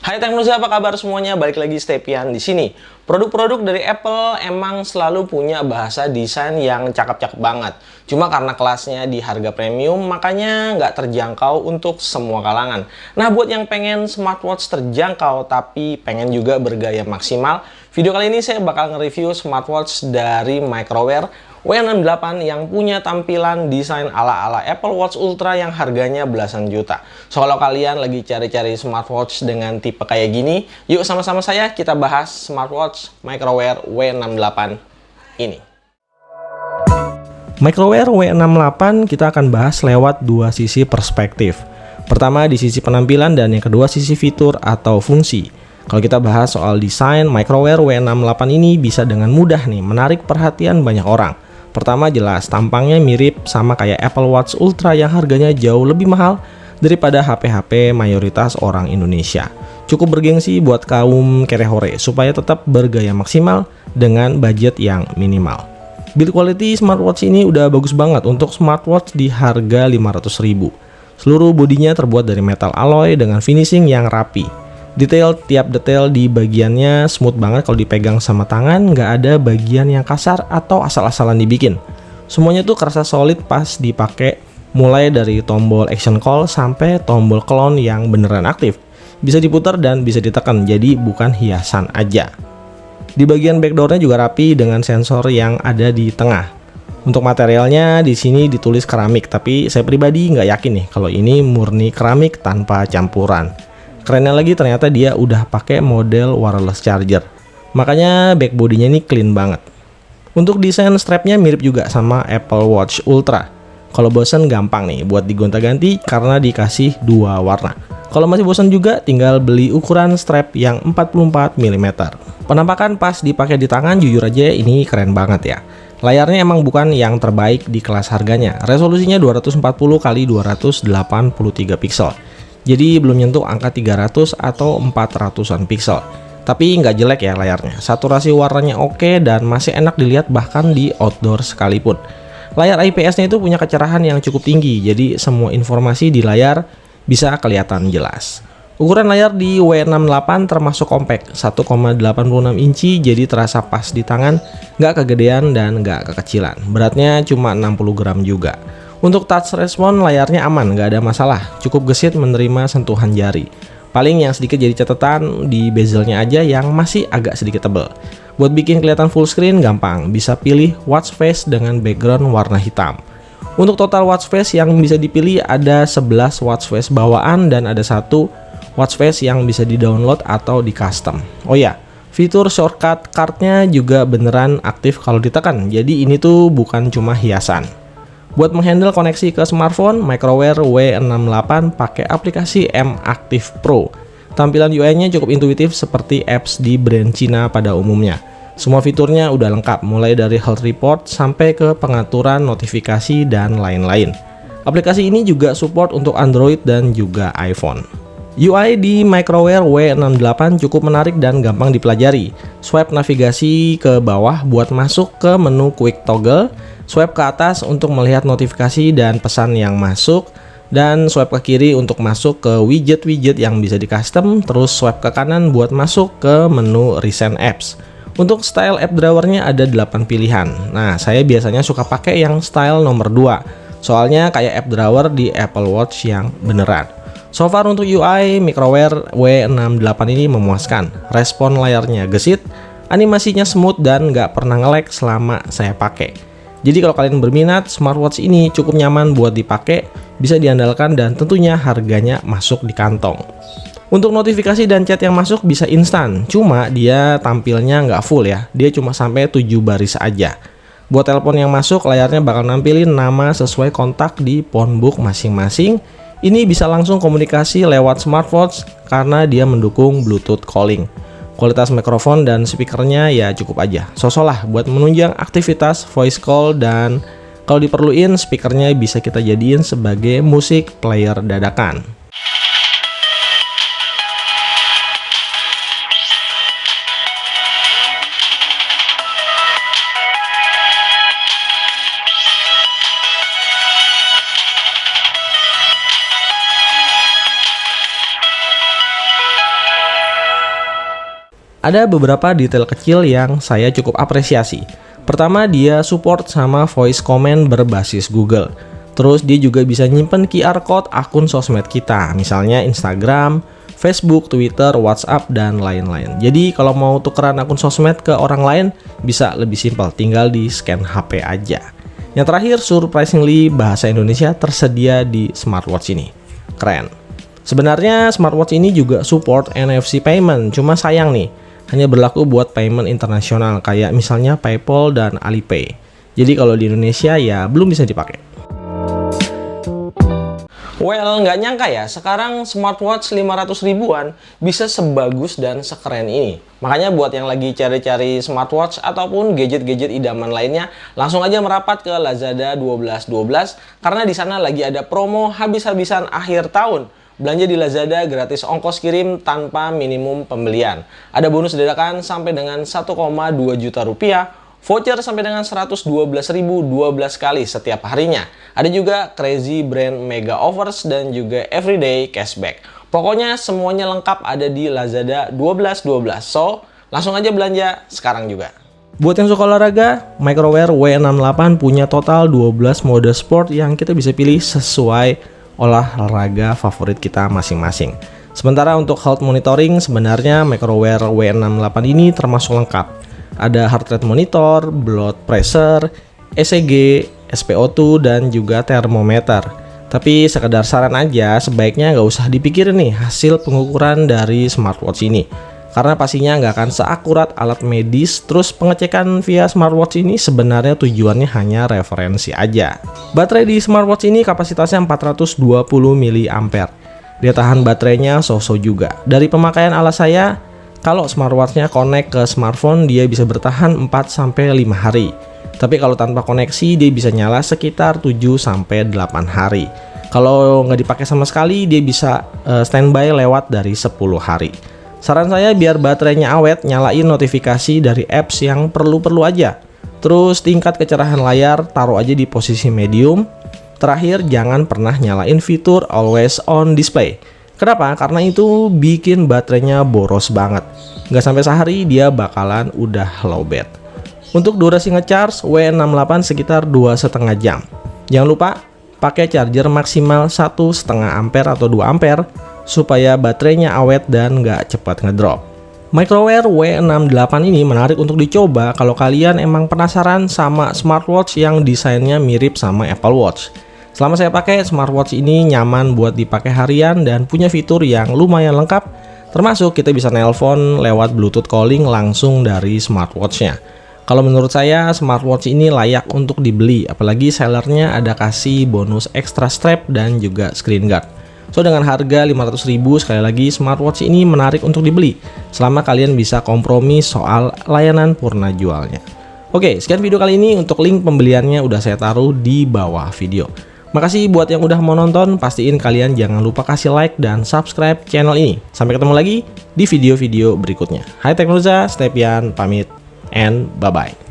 Hai Teknosa, apa kabar semuanya? Balik lagi Stepian di sini. Produk-produk dari Apple emang selalu punya bahasa desain yang cakep-cakep banget. Cuma karena kelasnya di harga premium, makanya nggak terjangkau untuk semua kalangan. Nah, buat yang pengen smartwatch terjangkau tapi pengen juga bergaya maksimal, video kali ini saya bakal nge-review smartwatch dari Microwear W68 yang punya tampilan desain ala-ala Apple Watch Ultra yang harganya belasan juta. So, kalau kalian lagi cari-cari smartwatch dengan tipe kayak gini, yuk sama-sama saya kita bahas smartwatch Microwear W68 ini. Microwear W68 kita akan bahas lewat dua sisi perspektif. Pertama di sisi penampilan dan yang kedua sisi fitur atau fungsi. Kalau kita bahas soal desain, Microwear W68 ini bisa dengan mudah nih menarik perhatian banyak orang. Pertama jelas, tampangnya mirip sama kayak Apple Watch Ultra yang harganya jauh lebih mahal daripada HP-HP mayoritas orang Indonesia. Cukup bergengsi buat kaum kerehore supaya tetap bergaya maksimal dengan budget yang minimal. Build quality smartwatch ini udah bagus banget untuk smartwatch di harga 500.000. Seluruh bodinya terbuat dari metal alloy dengan finishing yang rapi. Tiap detail di bagiannya smooth banget kalau dipegang sama tangan, nggak ada bagian yang kasar atau asal-asalan dibikin. Semuanya tuh kerasa solid pas dipakai, mulai dari tombol action call sampai tombol clone yang beneran aktif. Bisa diputar dan bisa ditekan, jadi bukan hiasan aja. Di bagian backdoornya juga rapi dengan sensor yang ada di tengah. Untuk materialnya di sini ditulis keramik, tapi saya pribadi nggak yakin nih kalau ini murni keramik tanpa campuran. Kerennya lagi ternyata dia udah pakai model wireless charger. Makanya back bodinya ini clean banget. Untuk desain strapnya mirip juga sama Apple Watch Ultra. Kalau bosan gampang nih buat digonta-ganti karena dikasih dua warna. Kalau masih bosan juga tinggal beli ukuran strap yang 44 mm. Penampakan pas dipakai di tangan jujur aja ini keren banget ya. Layarnya emang bukan yang terbaik di kelas harganya. Resolusinya 240 x 283 pixel. Jadi belum nyentuh angka 300 atau 400-an pixel. Tapi nggak jelek ya layarnya. Saturasi warnanya oke dan masih enak dilihat bahkan di outdoor sekalipun. Layar IPS-nya itu punya kecerahan yang cukup tinggi, jadi semua informasi di layar bisa kelihatan jelas. Ukuran layar di W68 termasuk compact, 1,86 inci, jadi terasa pas di tangan, nggak kegedean dan nggak kekecilan. Beratnya cuma 60 gram juga. Untuk touch respon layarnya aman, nggak ada masalah, cukup gesit menerima sentuhan jari. Paling yang sedikit jadi catatan di bezelnya aja yang masih agak sedikit tebal. Buat bikin kelihatan full screen gampang, bisa pilih watch face dengan background warna hitam. Untuk total watch face yang bisa dipilih ada 11 watch face bawaan dan ada satu watch face yang bisa di-download atau di-custom. Oh ya, fitur shortcut cardnya juga beneran aktif kalau ditekan, jadi ini tuh bukan cuma hiasan. Buat menghandle koneksi ke smartphone, Microwear W68 pakai aplikasi M-Active Pro. Tampilan UI-nya cukup intuitif seperti apps di brand Cina pada umumnya. Semua fiturnya udah lengkap, mulai dari health report sampai ke pengaturan notifikasi dan lain-lain. Aplikasi ini juga support untuk Android dan juga iPhone. UI di Microwear W68 cukup menarik dan gampang dipelajari. Swipe navigasi ke bawah buat masuk ke menu quick toggle, swipe ke atas untuk melihat notifikasi dan pesan yang masuk, dan swipe ke kiri untuk masuk ke widget-widget yang bisa di custom, terus swipe ke kanan buat masuk ke menu recent apps. Untuk style app drawernya ada 8 pilihan. Nah, saya biasanya suka pakai yang style nomor 2, soalnya kayak app drawer di Apple Watch yang beneran. So far untuk UI, Microwear W68 ini memuaskan. Respon layarnya gesit, animasinya smooth dan nggak pernah nge-lag selama saya pakai. Jadi kalau kalian berminat, smartwatch ini cukup nyaman buat dipakai, bisa diandalkan dan tentunya harganya masuk di kantong. Untuk notifikasi dan chat yang masuk bisa instan, cuma dia tampilnya nggak full ya, dia cuma sampai 7 baris aja. Buat telepon yang masuk, layarnya bakal nampilin nama sesuai kontak di phonebook masing-masing. Ini bisa langsung komunikasi lewat smartwatch karena dia mendukung Bluetooth calling. Kualitas mikrofon dan speakernya ya cukup aja. Sosok lah buat menunjang aktivitas voice call dan kalau diperluin speakernya bisa kita jadiin sebagai musik player dadakan. Ada beberapa detail kecil yang saya cukup apresiasi. Pertama, dia support sama voice comment berbasis Google. Terus dia juga bisa nyimpen QR code akun sosmed kita, misalnya Instagram, Facebook, Twitter, WhatsApp, dan lain-lain. Jadi kalau mau tukeran akun sosmed ke orang lain bisa lebih simpel, tinggal di scan HP aja. Yang terakhir, surprisingly bahasa Indonesia tersedia di smartwatch ini. Keren. Sebenarnya smartwatch ini juga support NFC payment, cuma sayang nih, hanya berlaku buat payment internasional kayak misalnya PayPal dan Alipay. Jadi kalau di Indonesia ya belum bisa dipakai. Well, nggak nyangka ya, sekarang smartwatch 500 ribuan bisa sebagus dan sekeren ini. Makanya buat yang lagi cari-cari smartwatch ataupun gadget-gadget idaman lainnya, langsung aja merapat ke Lazada 12.12 karena di sana lagi ada promo habis-habisan akhir tahun. Belanja di Lazada gratis ongkos kirim tanpa minimum pembelian. Ada bonus dadakan sampai dengan 1,2 juta rupiah, voucher sampai dengan 112.000 12 kali setiap harinya. Ada juga crazy brand mega offers dan juga everyday cashback. Pokoknya semuanya lengkap ada di Lazada 12.12. So, langsung aja belanja sekarang juga. Buat yang suka olahraga, Microwear W68 punya total 12 mode sport yang kita bisa pilih sesuai olahraga favorit kita masing-masing. Sementara untuk health monitoring, sebenarnya Microwear W68 ini termasuk lengkap. Ada heart rate monitor, blood pressure, ECG, SpO2, dan juga termometer. Tapi sekedar saran aja, sebaiknya nggak usah dipikirin nih hasil pengukuran dari smartwatch ini. Karena pastinya nggak akan seakurat alat medis, terus pengecekan via smartwatch ini sebenarnya tujuannya hanya referensi aja. Baterai di smartwatch ini kapasitasnya 420 mAh. Dia tahan baterainya so-so juga. Dari pemakaian ala saya, kalau smartwatch-nya connect ke smartphone, dia bisa bertahan 4-5 hari. Tapi kalau tanpa koneksi, dia bisa nyala sekitar 7-8 hari. Kalau nggak dipakai sama sekali, dia bisa standby lewat dari 10 hari. Saran saya biar baterainya awet, nyalain notifikasi dari apps yang perlu-perlu aja. Terus tingkat kecerahan layar taruh aja di posisi medium. Terakhir, jangan pernah nyalain fitur always on display. Kenapa? Karena itu bikin baterainya boros banget. Nggak sampai sehari dia bakalan udah lowbat. Untuk durasi ngecharge, W68 sekitar 2,5 jam. Jangan lupa pakai charger maksimal 1,5 ampere atau 2 ampere supaya baterainya awet dan nggak cepat ngedrop. Microwear W68 ini menarik untuk dicoba kalau kalian emang penasaran sama smartwatch yang desainnya mirip sama Apple Watch. Selama saya pakai, smartwatch ini nyaman buat dipakai harian dan punya fitur yang lumayan lengkap, termasuk kita bisa nelpon lewat Bluetooth calling langsung dari smartwatch-nya. Kalau menurut saya, smartwatch ini layak untuk dibeli, apalagi sellernya ada kasih bonus extra strap dan juga screen guard. So, dengan harga 500.000, sekali lagi smartwatch ini menarik untuk dibeli selama kalian bisa kompromi soal layanan purna jualnya. Oke, sekian video kali ini. Untuk link pembeliannya udah saya taruh di bawah video. Makasih buat yang udah mau nonton, pastiin kalian jangan lupa kasih like dan subscribe channel ini. Sampai ketemu lagi di video-video berikutnya. Hai Teknoza, Stepian pamit and bye-bye.